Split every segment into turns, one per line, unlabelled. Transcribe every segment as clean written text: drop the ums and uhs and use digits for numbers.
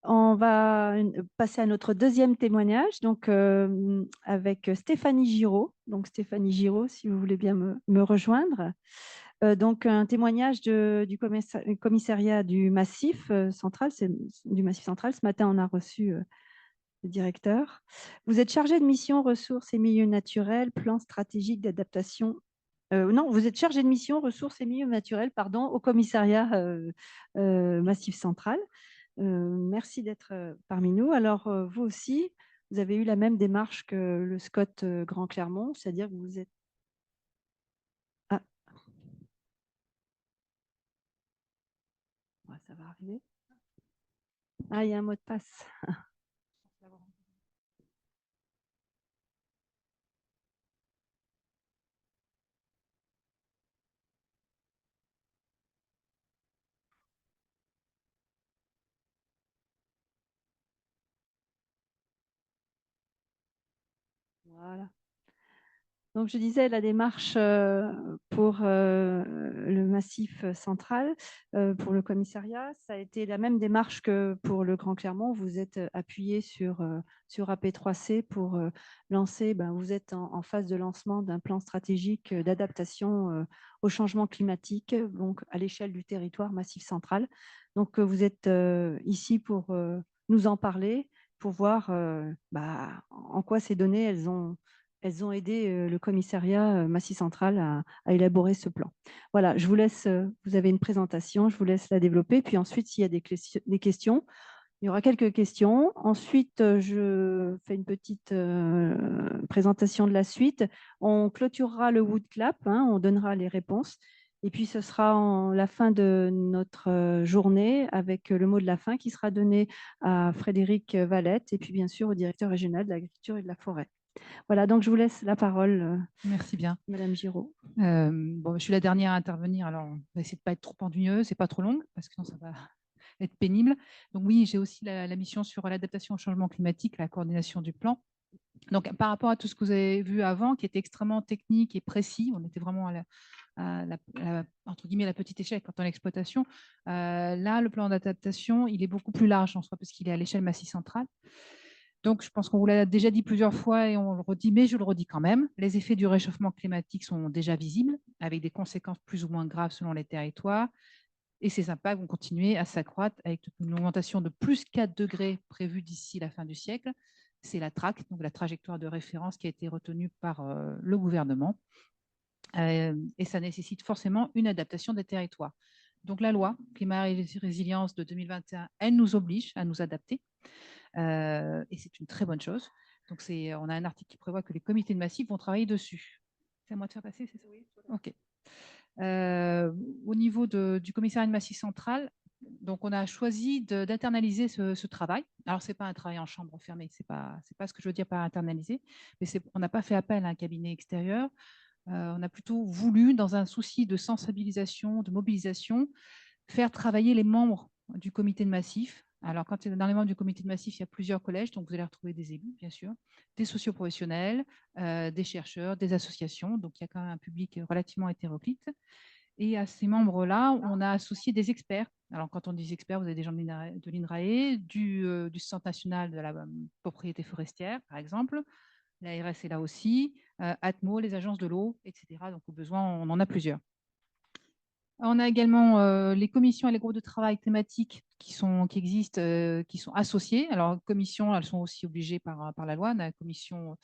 On va passer à notre deuxième témoignage, donc avec Stéphanie Giraud. Donc Stéphanie Giraud, si vous voulez bien me rejoindre. Donc un témoignage du commissariat du Massif central. Du Massif central. Ce matin, on a reçu le directeur. Vous êtes chargé de mission ressources et milieux naturels, plan stratégique d'adaptation. Non, vous êtes chargé de mission ressources et milieux naturels, pardon, au commissariat Massif central. Merci d'être parmi nous. Alors, vous aussi, vous avez eu la même démarche que le SCOT Grand Clermont, c'est-à-dire que vous êtes… Ah, ouais, ça va arriver. Ah, il y a un mot de passe. Voilà. Donc, je disais, la démarche pour le Massif central, pour le commissariat, ça a été la même démarche que pour le Grand Clermont. Vous êtes appuyé sur AP3C pour lancer, vous êtes en phase de lancement d'un plan stratégique d'adaptation au changement climatique, donc à l'échelle du territoire Massif central. Donc, vous êtes ici pour nous en parler, pour voir en quoi ces données, elles ont aidé le commissariat Massif central à élaborer ce plan. Voilà, je vous laisse, vous avez une présentation, je vous laisse la développer. Puis ensuite, s'il y a des questions, il y aura quelques questions. Ensuite, je fais une petite présentation de la suite. On clôturera le wood clap, hein, on donnera les réponses. Et puis, ce sera la fin de notre journée avec le mot de la fin qui sera donné à Frédéric Valette et puis bien sûr au directeur régional de l'agriculture et de la forêt. Voilà, donc je vous laisse la parole,
Merci bien.
Madame Giraud.
Je suis la dernière à intervenir, alors on va essayer de ne pas être trop ennuyeuse et pas trop longue, parce que sinon ça va être pénible. Donc oui, j'ai aussi la mission sur l'adaptation au changement climatique, la coordination du plan. Donc par rapport à tout ce que vous avez vu avant, qui était extrêmement technique et précis, on était vraiment entre guillemets, la petite échelle quand on est en exploitation. Là, le plan d'adaptation, il est beaucoup plus large en soi, parce qu'il est à l'échelle Massif centrale. Donc, je pense qu'on vous l'a déjà dit plusieurs fois et on le redit, mais je le redis quand même. Les effets du réchauffement climatique sont déjà visibles, avec des conséquences plus ou moins graves selon les territoires. Et ces impacts vont continuer à s'accroître avec une augmentation de plus 4 degrés prévue d'ici la fin du siècle. C'est la TRAC, donc la trajectoire de référence qui a été retenue par le gouvernement. Et ça nécessite forcément une adaptation des territoires. Donc, la loi climat et résilience de 2021, elle nous oblige à nous adapter. Et c'est une très bonne chose. Donc, on a un article qui prévoit que les comités de massif vont travailler dessus. C'est à moi de faire passer, c'est ça? Oui. OK. Au niveau du commissariat de Massif central, donc on a choisi d'internaliser ce travail. Alors, ce n'est pas un travail en chambre fermée, ce n'est pas ce que je veux dire par internaliser, mais on n'a pas fait appel à un cabinet extérieur. On a plutôt voulu, dans un souci de sensibilisation, de mobilisation, faire travailler les membres du comité de massif. Alors, quand dans les membres du comité de massif, il y a plusieurs collèges, donc vous allez retrouver des élus, bien sûr, des socioprofessionnels, des chercheurs, des associations, donc il y a quand même un public relativement hétéroclite. Et à ces membres-là, on a associé des experts. Alors, quand on dit experts, vous avez des gens de l'INRAE, du Centre national de la propriété forestière, par exemple. L'ARS est là aussi, Atmo, les agences de l'eau, etc. Donc, au besoin, on en a plusieurs. On a également les commissions et les groupes de travail thématiques qui existent, qui sont associés. Alors, commissions, elles sont aussi obligées par la loi. On a la commission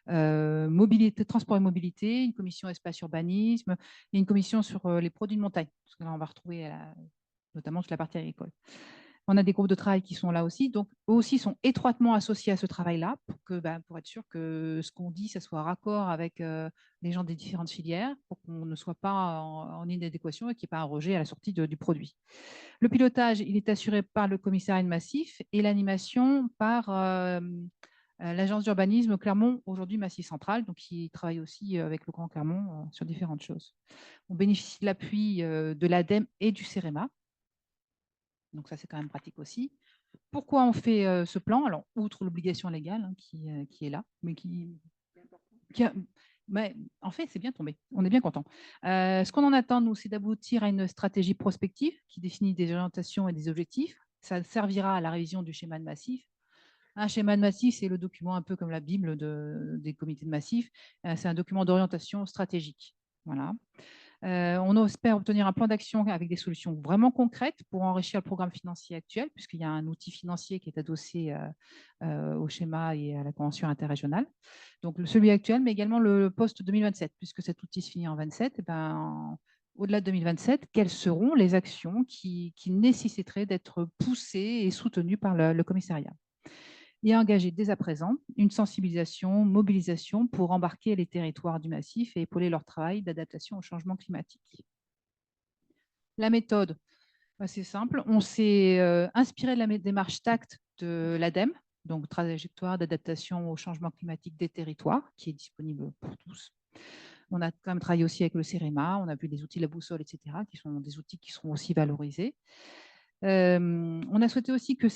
mobilité, transport et mobilité, une commission espace urbanisme et une commission sur les produits de montagne. Parce que là, on va retrouver notamment toute la partie agricole. On a des groupes de travail qui sont là aussi, donc eux aussi sont étroitement associés à ce travail-là pour être sûr que ce qu'on dit, ça soit raccord avec les gens des différentes filières, pour qu'on ne soit pas en inadéquation et qu'il n'y ait pas un rejet à la sortie du produit. Le pilotage, il est assuré par le commissariat de massif et l'animation par l'agence d'urbanisme Clermont, aujourd'hui Massif Central, donc qui travaille aussi avec le Grand Clermont sur différentes choses. On bénéficie de l'appui de l'ADEME et du CEREMA. Donc ça, c'est quand même pratique aussi. Pourquoi on fait ce plan? Alors, outre l'obligation légale qui est là, mais en fait, c'est bien tombé. On est bien content. Ce qu'on en attend, nous, c'est d'aboutir à une stratégie prospective qui définit des orientations et des objectifs Ça servira à la révision du schéma de massif. Un schéma de massif, c'est le document un peu comme la Bible des comités de massif. C'est un document d'orientation stratégique. Voilà. On espère obtenir un plan d'action avec des solutions vraiment concrètes pour enrichir le programme financier actuel, puisqu'il y a un outil financier qui est adossé au schéma et à la convention interrégionale. Donc celui actuel, mais également le post-2027, puisque cet outil se finit en 27. Et ben, au-delà de 2027, quelles seront les actions qui nécessiteraient d'être poussées et soutenues par le commissariat et engager dès à présent une sensibilisation, mobilisation pour embarquer les territoires du massif et épauler leur travail d'adaptation au changement climatique. La méthode, c'est simple. On s'est inspiré de la démarche TACT de l'ADEME, donc trajectoire d'adaptation au changement climatique des territoires, qui est disponible pour tous. On a quand même travaillé aussi avec le CEREMA, on a vu des outils, la boussole, etc., qui sont des outils qui seront aussi valorisés. On a souhaité aussi que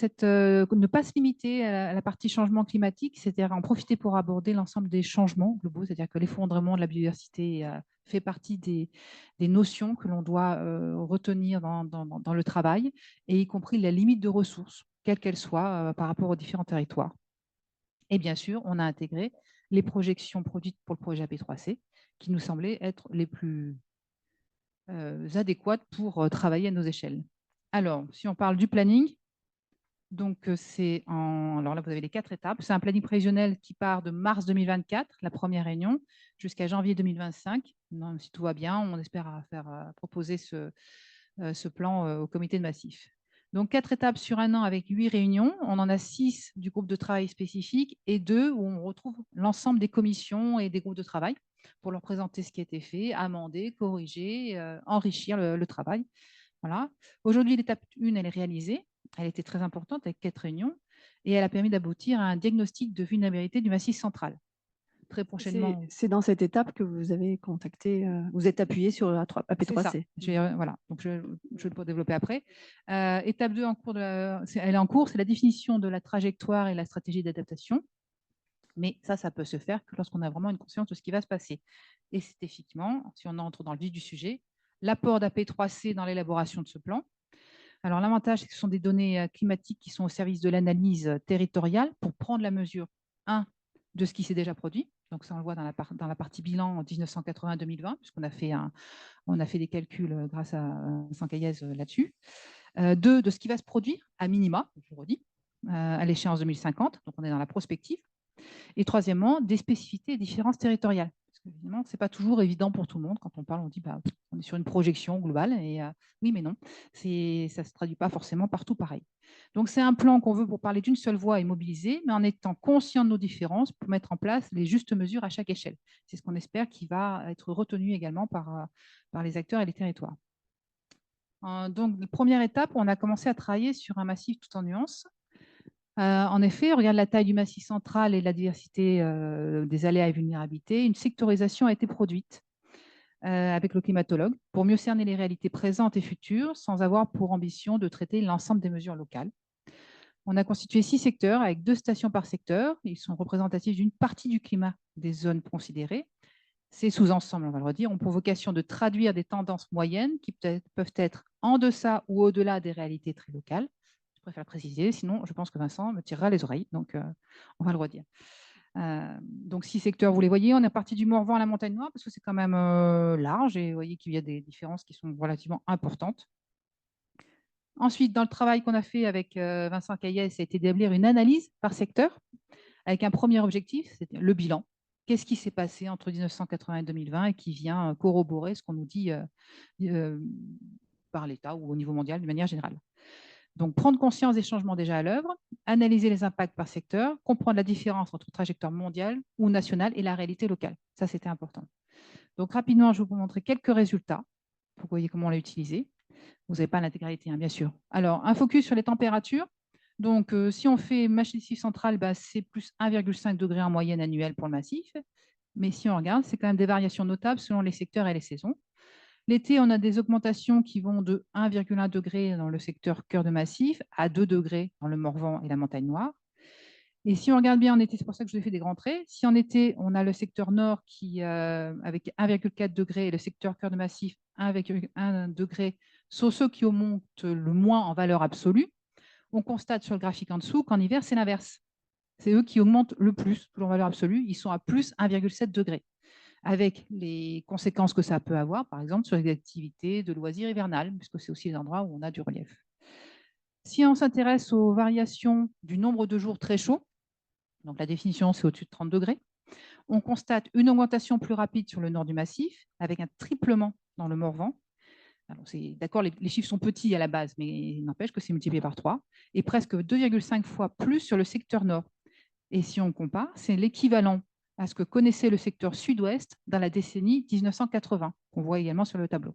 ne pas se limiter à la partie changement climatique, c'est-à-dire en profiter pour aborder l'ensemble des changements globaux, c'est-à-dire que l'effondrement de la biodiversité fait partie des notions que l'on doit retenir dans le travail, et y compris la limite de ressources, quelle qu'elle soit, par rapport aux différents territoires. Et bien sûr, on a intégré les projections produites pour le projet AP3C, qui nous semblaient être les plus adéquates pour travailler à nos échelles. Alors, si on parle du planning, donc alors là, vous avez les 4 étapes. C'est un planning prévisionnel qui part de mars 2024, la première réunion, jusqu'à janvier 2025. Non, si tout va bien, on espère faire proposer ce plan au comité de massif. Donc, 4 étapes sur un an avec 8 réunions. On en a 6 du groupe de travail spécifique et 2 où on retrouve l'ensemble des commissions et des groupes de travail pour leur présenter ce qui a été fait, amender, corriger, enrichir le travail. Voilà. Aujourd'hui, l'étape 1, elle est réalisée. Elle était très importante avec 4 réunions et elle a permis d'aboutir à un diagnostic de vulnérabilité du massif central. Très prochainement.
C'est dans cette étape que vous avez contacté, vous êtes appuyé sur la
C'est ça.
AP3C.
Voilà. Donc, je vais le développer après. Étape 2, elle est en cours, c'est la définition de la trajectoire et la stratégie d'adaptation. Mais ça peut se faire que lorsqu'on a vraiment une conscience de ce qui va se passer. Et c'est effectivement, si on entre dans le vif du sujet, l'apport d'AP3C dans l'élaboration de ce plan. Alors, l'avantage, c'est que ce sont des données climatiques qui sont au service de l'analyse territoriale pour prendre la mesure, de ce qui s'est déjà produit. Donc, ça, on le voit dans la partie bilan en 1980-2020, puisqu'on a fait des calculs grâce à Vincent Caillez là-dessus. 2, de ce qui va se produire, à minima, je le redis, à l'échéance 2050. Donc, on est dans la prospective. Et troisièmement, des spécificités et différences territoriales. Parce que évidemment, ce n'est pas toujours évident pour tout le monde. Quand on parle, on dit on est sur une projection globale. Et oui, mais non, ça ne se traduit pas forcément partout pareil. Donc, c'est un plan qu'on veut pour parler d'une seule voix et mobiliser, mais en étant conscient de nos différences pour mettre en place les justes mesures à chaque échelle. C'est ce qu'on espère qui va être retenu également par les acteurs et les territoires. Donc, première étape, on a commencé à travailler sur un massif tout en nuances. En effet, on regarde la taille du massif central et la diversité des aléas et vulnérabilités. Une sectorisation a été produite avec le climatologue pour mieux cerner les réalités présentes et futures sans avoir pour ambition de traiter l'ensemble des mesures locales. On a constitué 6 secteurs avec 2 stations par secteur. Ils sont représentatifs d'une partie du climat des zones considérées. Ces sous-ensembles, on va le redire, ont pour vocation de traduire des tendances moyennes qui peuvent être en deçà ou au-delà des réalités très locales. Je préfère préciser, sinon je pense que Vincent me tirera les oreilles, donc on va le redire. Donc 6 secteurs, vous les voyez, on est parti du Morvan à la Montagne Noire parce que c'est quand même large et vous voyez qu'il y a des différences qui sont relativement importantes. Ensuite, dans le travail qu'on a fait avec Vincent Caillez, ça a été d'établir une analyse par secteur avec un premier objectif, c'était le bilan. Qu'est-ce qui s'est passé entre 1980 et 2020 et qui vient corroborer ce qu'on nous dit par l'État ou au niveau mondial de manière générale. Donc, prendre conscience des changements déjà à l'œuvre, analyser les impacts par secteur, comprendre la différence entre trajectoire mondiale ou nationale et la réalité locale. Ça, c'était important. Donc, rapidement, je vais vous montrer quelques résultats pour que vous voyez comment on l'a utilisé. Vous n'avez pas l'intégralité, hein, bien sûr. Alors, un focus sur les températures. Donc, si on fait massif central, c'est plus 1,5 degré en moyenne annuelle pour le massif. Mais si on regarde, c'est quand même des variations notables selon les secteurs et les saisons. L'été, on a des augmentations qui vont de 1,1 degré dans le secteur cœur de massif à 2 degrés dans le Morvan et la Montagne Noire. Et si on regarde bien en été, c'est pour ça que je vous ai fait des grands traits. Si en été, on a le secteur nord qui, avec 1,4 degré et le secteur cœur de massif 1,1 degré, sont ceux qui augmentent le moins en valeur absolue. On constate sur le graphique en dessous qu'en hiver, c'est l'inverse. C'est eux qui augmentent le plus, toujours en valeur absolue. Ils sont à plus 1,7 degrés, avec les conséquences que ça peut avoir, par exemple, sur les activités de loisirs hivernales, puisque c'est aussi les endroits où on a du relief. Si on s'intéresse aux variations du nombre de jours très chauds, donc la définition, c'est au-dessus de 30 degrés, on constate une augmentation plus rapide sur le nord du massif, avec un triplement dans le Morvan. D'accord, les chiffres sont petits à la base, mais il n'empêche que c'est multiplié par 3, et presque 2,5 fois plus sur le secteur nord. Et si on compare, c'est l'équivalent à ce que connaissait le secteur sud-ouest dans la décennie 1980, qu'on voit également sur le tableau.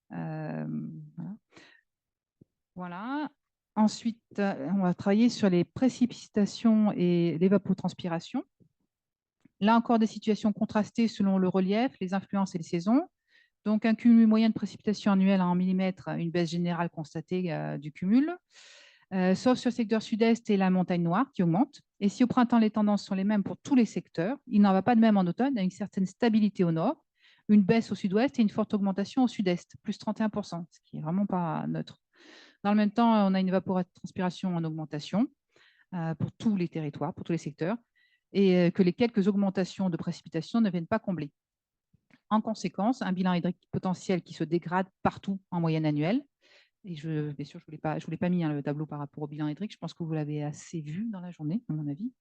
Voilà. Voilà. Ensuite, on va travailler sur les précipitations et l'évapotranspiration. Là encore, des situations contrastées selon le relief, les influences et les saisons. Donc, un cumul moyen de précipitations annuelles en millimètres, une baisse générale constatée du cumul, sauf sur le secteur sud-est et la montagne noire qui augmente. Et si au printemps, les tendances sont les mêmes pour tous les secteurs, il n'en va pas de même en automne, il y a une certaine stabilité au nord, une baisse au sud-ouest et une forte augmentation au sud-est, plus 31%, ce qui n'est vraiment pas neutre. Dans le même temps, on a une évapotranspiration en augmentation pour tous les territoires, pour tous les secteurs, et que les quelques augmentations de précipitations ne viennent pas combler. En conséquence, un bilan hydrique potentiel qui se dégrade partout en moyenne annuelle. Et bien sûr, je ne vous l'ai pas mis le tableau par rapport au bilan hydrique. Je pense que vous l'avez assez vu dans la journée, à mon avis.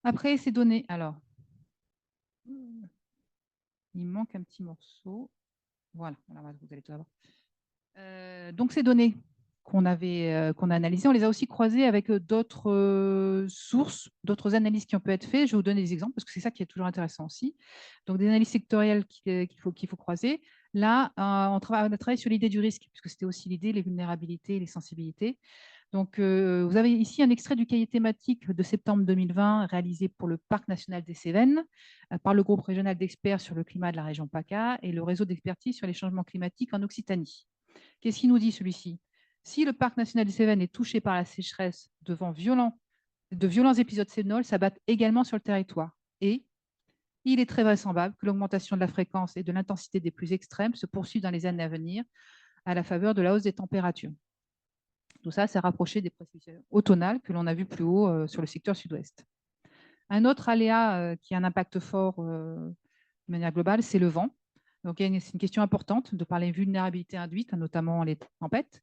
Après, ces données. Alors, il manque un petit morceau. Voilà, vous allez tout avoir. Donc, ces données qu'on a analysées, on les a aussi croisées avec d'autres sources, d'autres analyses qui ont pu être faites. Je vais vous donner des exemples parce que c'est ça qui est toujours intéressant aussi. Donc, des analyses sectorielles qu'il faut croiser. Là, on a travaillé sur l'idée du risque, puisque c'était aussi l'idée, les vulnérabilités, les sensibilités. Donc, vous avez ici un extrait du cahier thématique de septembre 2020 réalisé pour le Parc national des Cévennes par le groupe régional d'experts sur le climat de la région PACA et le réseau d'expertise sur les changements climatiques en Occitanie. Qu'est-ce qu'il nous dit celui-ci? Si le Parc national des Cévennes est touché par la sécheresse devant de violents épisodes sévenols s'abattent également sur le territoire. Et il est très vraisemblable que l'augmentation de la fréquence et de l'intensité des pluies extrêmes se poursuive dans les années à venir à la faveur de la hausse des températures. Tout ça, c'est rapproché des précipitations automnales que l'on a vu plus haut sur le secteur sud-ouest. Un autre aléa qui a un impact fort de manière globale, c'est le vent. Donc, c'est une question importante de parler de vulnérabilité induite, notamment les tempêtes.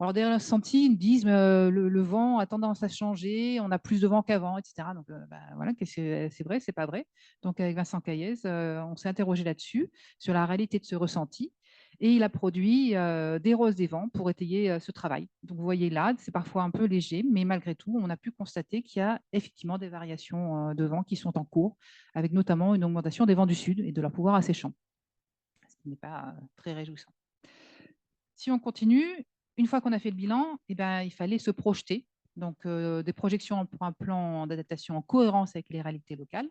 Alors, des ressentis, ils disent le vent a tendance à changer, on a plus de vent qu'avant, etc. Donc, voilà, c'est vrai, c'est pas vrai. Donc, avec Vincent Caillez, on s'est interrogé là-dessus, sur la réalité de ce ressenti. Et il a produit des roses des vents pour étayer ce travail. Donc, vous voyez là, c'est parfois un peu léger, mais malgré tout, on a pu constater qu'il y a effectivement des variations de vent qui sont en cours, avec notamment une augmentation des vents du sud et de leur pouvoir asséchant, ce qui n'est pas très réjouissant. Si on continue, une fois qu'on a fait le bilan, il fallait se projeter. Donc, des projections pour un plan d'adaptation en cohérence avec les réalités locales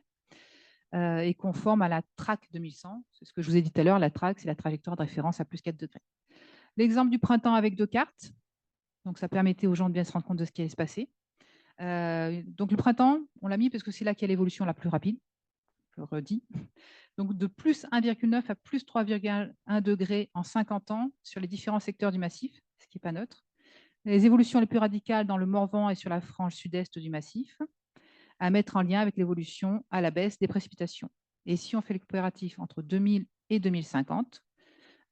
et conforme à la TRAC 2100. C'est ce que je vous ai dit tout à l'heure, la TRAC, c'est la trajectoire de référence à plus 4 degrés. L'exemple du printemps avec 2 cartes. Donc, ça permettait aux gens de bien se rendre compte de ce qui allait se passer. Donc, le printemps, on l'a mis parce que c'est là qu'il y a l'évolution la plus rapide. Je le redis. Donc, de plus 1,9 à plus 3,1 degrés en 50 ans sur les différents secteurs du massif, ce qui n'est pas neutre. Les évolutions les plus radicales dans le Morvan et sur la frange sud-est du massif, à mettre en lien avec l'évolution à la baisse des précipitations. Et si on fait le comparatif entre 2000 et 2050,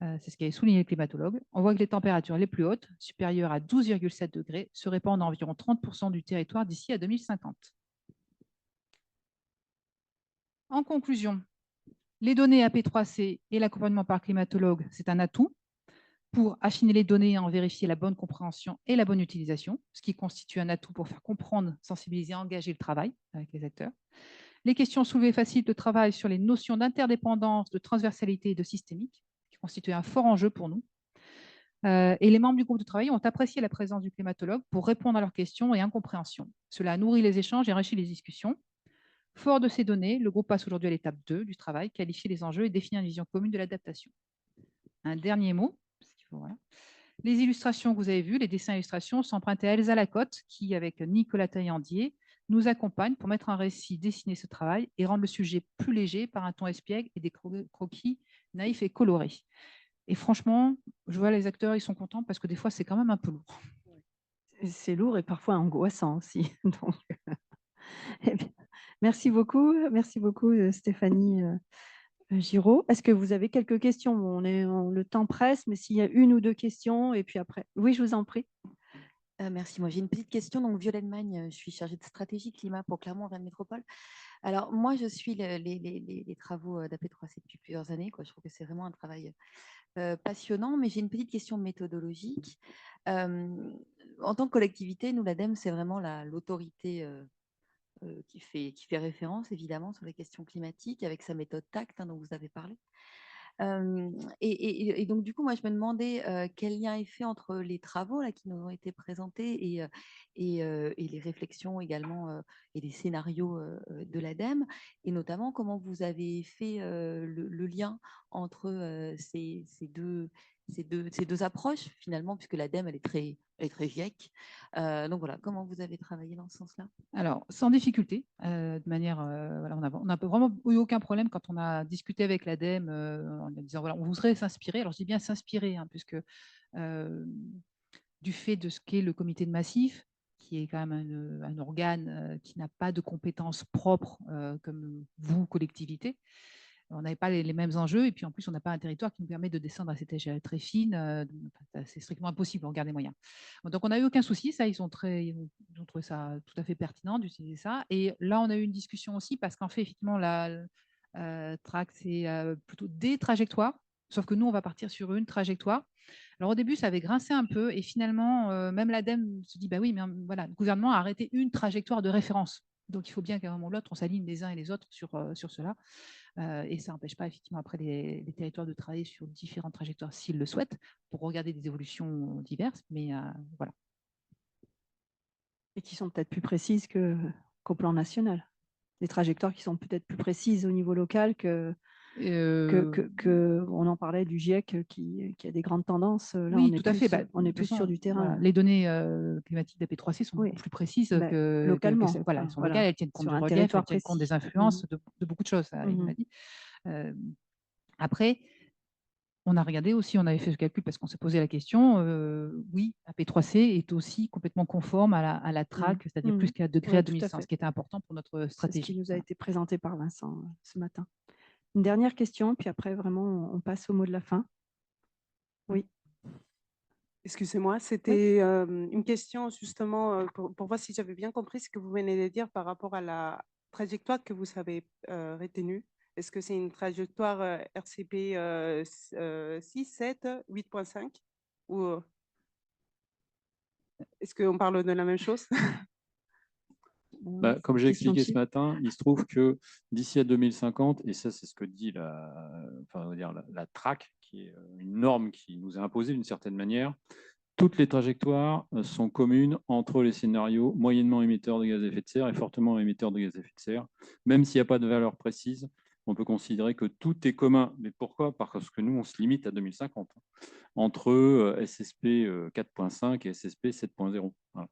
c'est ce qu'avait souligné le climatologue, on voit que les températures les plus hautes, supérieures à 12,7 degrés, se répandent à environ 30% du territoire d'ici à 2050. En conclusion, les données AP3C et l'accompagnement par climatologue, c'est un atout pour affiner les données et en vérifier la bonne compréhension et la bonne utilisation, ce qui constitue un atout pour faire comprendre, sensibiliser, engager le travail avec les acteurs. Les questions soulevées facilitent le travail sur les notions d'interdépendance, de transversalité et de systémique, qui constituent un fort enjeu pour nous. Et les membres du groupe de travail ont apprécié la présence du climatologue pour répondre à leurs questions et incompréhensions. Cela nourrit les échanges et enrichit les discussions. Fort de ces données, le groupe passe aujourd'hui à l'étape 2 du travail, qualifier les enjeux et définir une vision commune de l'adaptation. Un dernier mot. Voilà. Les illustrations que vous avez vues, les dessins et illustrations, sont empruntés à Elsa Lacotte, qui, avec Nicolas Taillandier, nous accompagne pour mettre un récit, dessiner ce travail et rendre le sujet plus léger par un ton espiègle et des croquis naïfs et colorés. Et franchement, je vois les acteurs, ils sont contents parce que des fois, c'est quand même un peu lourd.
c'est lourd et parfois angoissant aussi. Donc, eh bien, merci beaucoup, Stéphanie Giraud. Est-ce que vous avez quelques questions? Bon, le temps presse, mais s'il y a une ou deux questions, et puis après. Oui, je vous en prie.
Merci. Moi, j'ai une petite question. Donc, Violaine Magne, je suis chargée de stratégie climat pour Clermont-Auvergne Métropole. Alors, moi, je suis les travaux d'AP3C depuis plusieurs années, quoi. Je trouve que c'est vraiment un travail passionnant, mais j'ai une petite question méthodologique. En tant que collectivité, nous, l'ADEME, c'est vraiment l'autorité qui fait référence, évidemment, sur les questions climatiques, avec sa méthode TACT, dont vous avez parlé. Et donc, du coup, moi, je me demandais quel lien est fait entre les travaux là, qui nous ont été présentés et les réflexions également et les scénarios de l'ADEME, et notamment comment vous avez fait le lien entre ces deux approches, finalement, puisque l'ADEME, elle est très GIEC. Donc voilà, comment vous avez travaillé dans ce sens-là?
Alors, sans difficulté, de manière, voilà, on n'a vraiment eu aucun problème quand on a discuté avec l'ADEME en disant, voilà, on voudrait s'inspirer. Alors, je dis bien s'inspirer, hein, puisque du fait de ce qu'est le comité de massif, qui est quand même un organe qui n'a pas de compétences propres comme vous, collectivité, on n'avait pas les mêmes enjeux, et puis en plus, on n'a pas un territoire qui nous permet de descendre à cette échelle très fine. C'est strictement impossible, on regarde les moyens. Donc, on n'a eu aucun souci, ça, ils ont trouvé ça tout à fait pertinent d'utiliser ça. Et là, on a eu une discussion aussi, parce qu'en fait, effectivement, la TRAC, c'est plutôt des trajectoires, sauf que nous, on va partir sur une trajectoire. Alors, au début, ça avait grincé un peu, et finalement, même l'ADEME se dit, bah oui, mais voilà, le gouvernement a arrêté une trajectoire de référence. Donc, il faut bien qu'à un moment ou l'autre, on s'aligne les uns et les autres sur cela. Et ça n'empêche pas effectivement après les territoires de travailler sur différentes trajectoires s'ils le souhaitent pour regarder des évolutions diverses. Mais voilà.
Et qui sont peut-être plus précises qu'au plan national. Des trajectoires qui sont peut-être plus précises au niveau local on en parlait du GIEC qui a des grandes tendances. Là,
oui, tout à fait.
On est plus sur du terrain.
Voilà, les données climatiques d'AP3C sont beaucoup plus précises
localement.
Voilà, elles sont locales, elles tiennent compte
sur
du
un
relief,
territoire
elles tiennent compte des
précis.
influences de beaucoup de choses, ça, il m'a dit. Après, on a regardé aussi, on avait fait ce calcul parce qu'on s'est posé la question. Oui, AP3C est aussi complètement conforme à la TRAC, c'est-à-dire plus qu'à degré à 2100, ce qui était important pour notre stratégie.
C'est ce qui nous a été présenté par Vincent ce matin. Une dernière question, puis après, vraiment, on passe au mot de la fin. Oui.
Excusez-moi, c'était une question justement pour voir si j'avais bien compris ce que vous venez de dire par rapport à la trajectoire que vous avez retenue. Est-ce que c'est une trajectoire RCP 6, 7, 8.5 ou est-ce qu'on parle de la même chose?
Comme j'ai expliqué ce matin, il se trouve que d'ici à 2050, et ça c'est ce que dit la TRAC, qui est une norme qui nous est imposée d'une certaine manière, toutes les trajectoires sont communes entre les scénarios moyennement émetteurs de gaz à effet de serre et fortement émetteurs de gaz à effet de serre. Même s'il n'y a pas de valeur précise, on peut considérer que tout est commun. Mais pourquoi? Parce que nous, on se limite à 2050, entre SSP 4.5 et SSP 7.0. Voilà.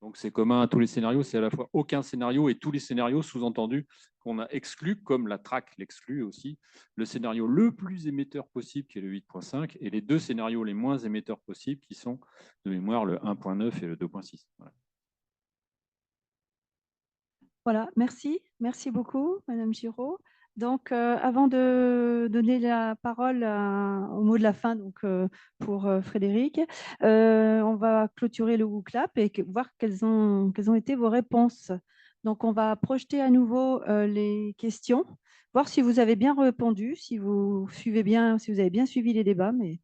Donc, c'est commun à tous les scénarios, c'est à la fois aucun scénario et tous les scénarios sous-entendus qu'on a exclus, comme la TRAC l'exclut aussi, le scénario le plus émetteur possible, qui est le 8.5, et les deux scénarios les moins émetteurs possibles, qui sont, de mémoire, le 1.9 et le 2.6.
Voilà, merci beaucoup, Madame Giraud. Donc, avant de donner la parole au mot de la fin pour Frédéric, on va clôturer le WooClap et voir quelles ont été vos réponses. Donc, on va projeter à nouveau les questions, voir si vous avez bien répondu, si vous suivez bien, si vous avez bien suivi les débats. Mais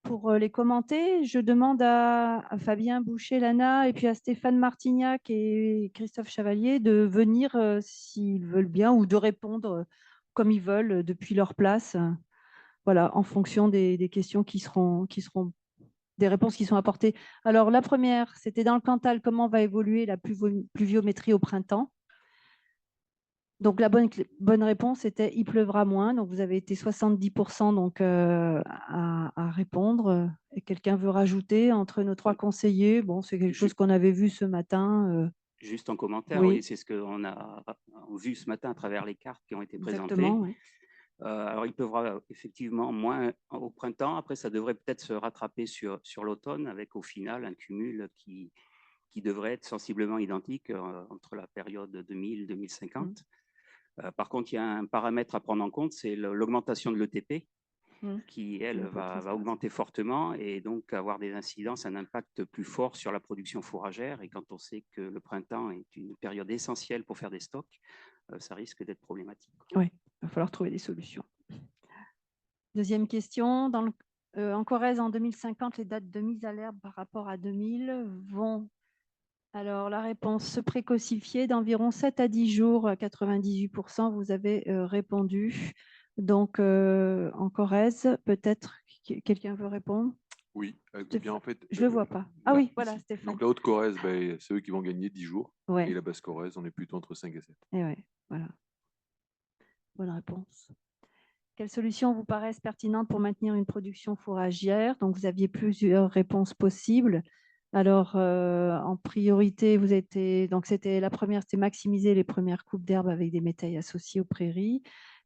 pour les commenter, je demande à Fabien Boucher-Lana et puis à Stéphane Martignac et Christophe Chevalier de venir s'ils veulent bien ou de répondre comme ils veulent depuis leur place. Voilà, en fonction des questions qui seront des réponses qui sont apportées. Alors, la première, c'était dans le Cantal, comment va évoluer la pluviométrie au printemps? Donc, la bonne réponse était il pleuvra moins. Donc, vous avez été 70% donc, à répondre. Et quelqu'un veut rajouter entre nos trois conseillers? Bon, c'est quelque chose qu'on avait vu ce matin.
Juste en commentaire, oui, c'est ce qu'on a vu ce matin à travers les cartes qui ont été présentées.
Exactement, oui.
Alors, il pleuvra effectivement moins au printemps. Après, ça devrait peut-être se rattraper sur l'automne avec au final un cumul qui devrait être sensiblement identique entre la période 2000-2050. Par contre, il y a un paramètre à prendre en compte, c'est l'augmentation de l'ETP qui, elle, va augmenter fortement et donc avoir des incidences, un impact plus fort sur la production fourragère. Et quand on sait que le printemps est une période essentielle pour faire des stocks, ça risque d'être problématique.
Oui, il va falloir trouver des solutions. Deuxième question. En Corrèze, en 2050, les dates de mise à l'herbe par rapport à 2000 vont… Alors, la réponse se précocifier d'environ 7 à 10 jours, 98%, vous avez répondu. Donc, en Corrèze, peut-être quelqu'un veut répondre?
Oui, bien en fait.
Je ne le vois pas. Ah oui, voilà,
ici.
Stéphane.
Donc la Haute-Corrèze, c'est eux qui vont gagner 10 jours.
Ouais.
Et la Basse-Corrèze, on est plutôt entre 5 et 7.
Et ouais, voilà. Bonne réponse. Quelles solutions vous paraissent pertinentes pour maintenir une production fourragère? Donc, vous aviez plusieurs réponses possibles. Alors, en priorité, c'était la première, c'était maximiser les premières coupes d'herbe avec des métayers associés aux prairies,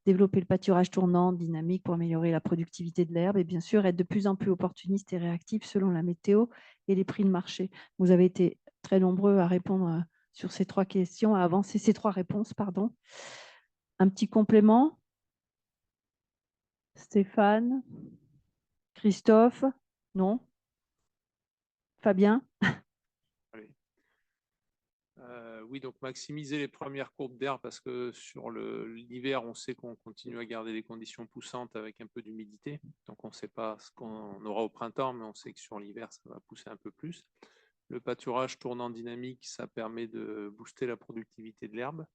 développer le pâturage tournant dynamique pour améliorer la productivité de l'herbe et bien sûr être de plus en plus opportuniste et réactif selon la météo et les prix de marché. Vous avez été très nombreux à répondre sur ces trois questions, à avancer ces trois réponses, pardon. Un petit complément? Stéphane? Christophe? Non? Fabien?
Oui, donc maximiser les premières courbes d'air parce que sur l'hiver, on sait qu'on continue à garder des conditions poussantes avec un peu d'humidité. Donc, on ne sait pas ce qu'on aura au printemps, mais on sait que sur l'hiver, ça va pousser un peu plus. Le pâturage tournant dynamique, ça permet de booster la productivité de l'herbe.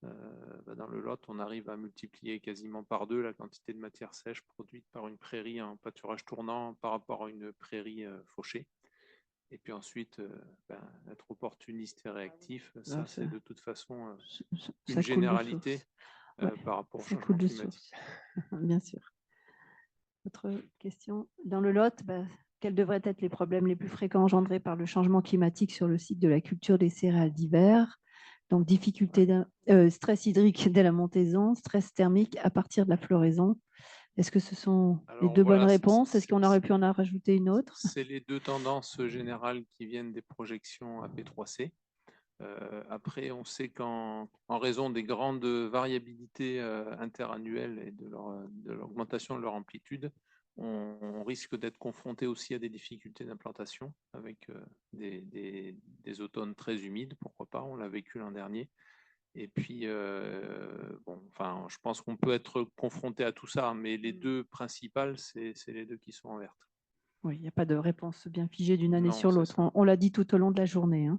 Dans le Lot, on arrive à multiplier quasiment par 2 la quantité de matière sèche produite par une prairie en pâturage tournant par rapport à une prairie fauchée. Et puis ensuite, être opportuniste et réactif, ça c'est de toute façon une généralité par rapport au changement climatique.
Bien sûr. Autre question. Dans le Lot, quels devraient être les problèmes les plus fréquents engendrés par le changement climatique sur le cycle de la culture des céréales d'hiver? Donc, stress hydrique dès la montaison, stress thermique à partir de la floraison. Est-ce que ce sont les deux bonnes réponses? Est-ce qu'on aurait pu en rajouter une autre?
C'est les deux tendances générales qui viennent des projections AP3C. Après, on sait qu'en raison des grandes variabilités interannuelles et de l'augmentation de leur amplitude, on risque d'être confronté aussi à des difficultés d'implantation avec des automnes très humides, pourquoi pas, on l'a vécu l'an dernier. Et puis, je pense qu'on peut être confronté à tout ça, mais les deux principales, c'est les deux qui sont en verte.
Oui, il n'y a pas de réponse bien figée d'une année sur l'autre. On l'a dit tout au long de la journée.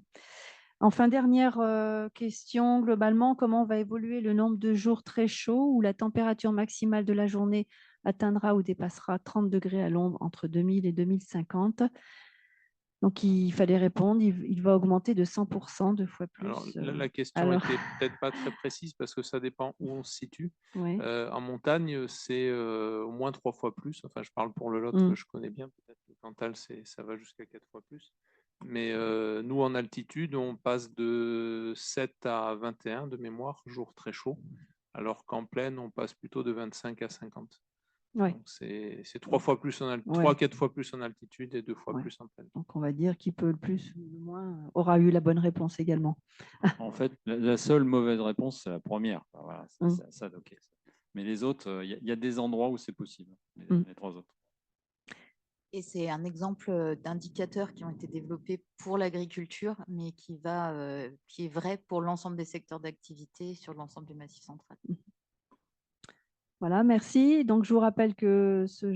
Enfin, dernière question, globalement, comment va évoluer le nombre de jours très chauds où la température maximale de la journée atteindra ou dépassera 30 degrés à l'ombre entre 2000 et 2050? Donc, il fallait répondre, il va augmenter de 100%, 2 fois plus.
Alors, la question n'était peut-être pas très précise parce que ça dépend où on se situe.
Ouais.
En montagne, c'est au moins 3 fois plus. Enfin, je parle pour le Lot que je connais bien. Peut-être le Cantal, ça va jusqu'à 4 fois plus. Mais nous, en altitude, on passe de 7 à 21 de mémoire, jours très chauds, alors qu'en plaine, on passe plutôt de 25 à 50.
Ouais.
Donc, c'est 3 fois plus 3-4 fois plus en altitude et 2 fois plus en plaine.
Donc, on va dire qui peut le plus ou le moins aura eu la bonne réponse également.
En fait, la seule mauvaise réponse, c'est la première. Voilà, ça, okay. Mais les autres, il y a des endroits où c'est possible, les 3 autres.
Et c'est un exemple d'indicateurs qui ont été développés pour l'agriculture, mais qui est vrai pour l'ensemble des secteurs d'activité sur l'ensemble du Massif central.
Voilà, merci. Donc, je vous rappelle que ce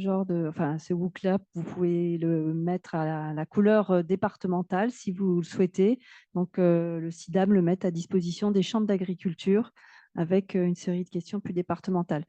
WOOC-là, vous pouvez le mettre à la couleur départementale si vous le souhaitez. Donc, le CIDAM le met à disposition des chambres d'agriculture avec une série de questions plus départementales.